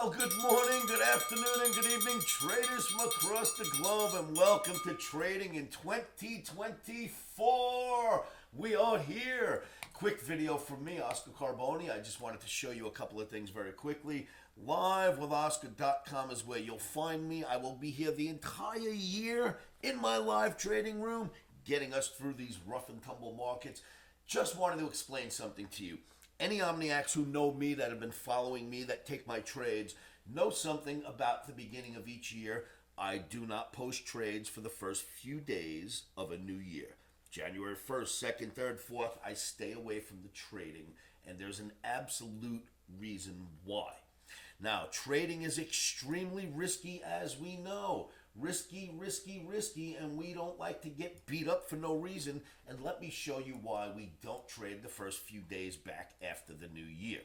Well, good morning, good afternoon, and good evening, traders from across the globe, and welcome to Trading in 2024. We are here. Quick video from me, Oscar Carboni. I just wanted to show you a couple of things very quickly. LiveWithOscar.com is where you'll find me. I will be here the entire year in my live trading room, getting us through these rough and tumble markets. Just wanted to explain something to you. Any Omniacs who know me, that have been following me, that take my trades, know something about the beginning of each year. I do not post trades for the first few days of a new year. January 1st, 2nd, 3rd, 4th, I stay away from the trading, and there's an absolute reason why. Now, trading is extremely risky, as we know. Risky, and we don't like to get beat up for no reason. And let me show you why we don't trade the first few days back after the new year.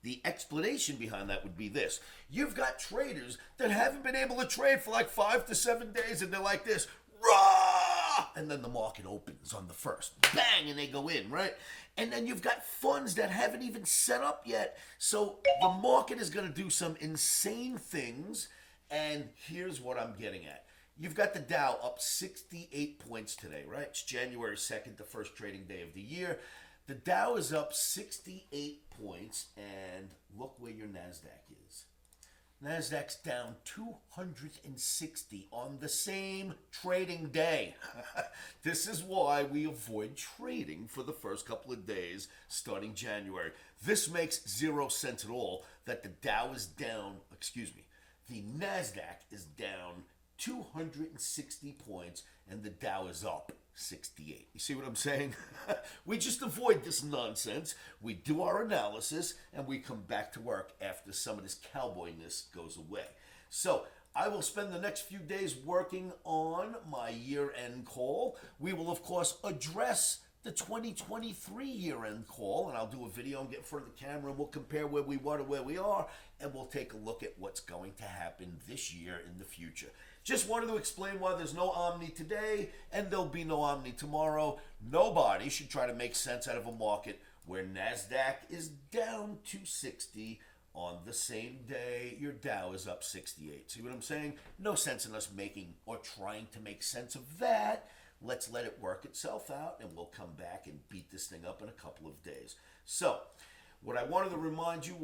The explanation behind that would be this. You've got traders that haven't been able to trade for like 5 to 7 days, and they're like this, rah! And then the market opens on the first. Bang! And they go in, right? And then you've got funds that haven't even set up yet. So the market is going to do some insane things. And here's what I'm getting at. You've got the Dow up 68 points today, right? It's January 2nd, the first trading day of the year. The Dow is up 68 points, and look where your NASDAQ is. NASDAQ's down 260 on the same trading day. This is why we avoid trading for the first couple of days starting January. This makes 0 sense at all that the Dow is down, the NASDAQ is down 260 points and the Dow is up 68. You see what I'm saying? We just avoid this nonsense. We do our analysis and we come back to work after some of this cowboyness goes away. So I will spend the next few days working on my year-end call. We will, of course, address the 2023 year-end call, and I'll do a video and get in front of the camera, and we'll compare where we were to where we are, and we'll take a look at what's going to happen this year in the future. Just wanted to explain why there's no Omni today, and there'll be no Omni tomorrow. Nobody should try to make sense out of a market where NASDAQ is down 260 on the same day your Dow is up 68. See what I'm saying? No sense in us making or trying to make sense of that. Let's let it work itself out, and we'll come back and beat this thing up in a couple of days. So, what I wanted to remind you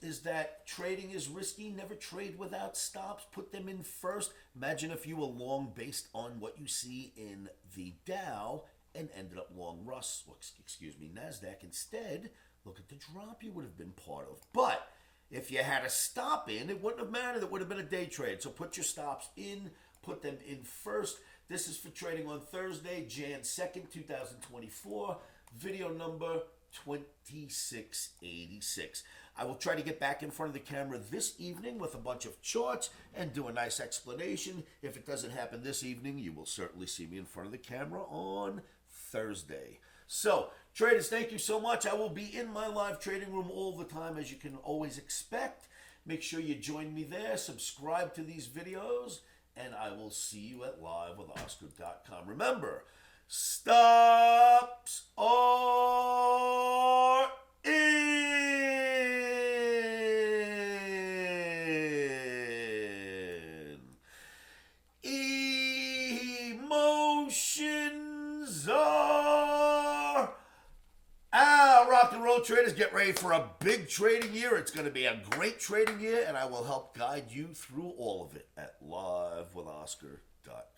is that trading is risky. Never trade without stops. Put them in first. Imagine if you were long based on what you see in the Dow and ended up long NASDAQ. Instead, look at the drop you would have been part of. But if you had a stop in, it wouldn't have mattered. It would have been a day trade. So put your stops in. Put them in first. This is for trading on Thursday, Jan 2nd, 2024, video number 2686. I will try to get back in front of the camera this evening with a bunch of charts and do a nice explanation. If it doesn't happen this evening, you will certainly see me in front of the camera on Thursday. So, traders, thank you so much. I will be in my live trading room all the time, as you can always expect. Make sure you join me there. Subscribe to these videos. And I will see you at LiveWithOscar.com. Remember, stops are in. Emotions are out. Rock and roll, traders. Get ready for a big trading year. It's going to be a great trading year, and I will help guide you through all of it at LiveWithOscar.com.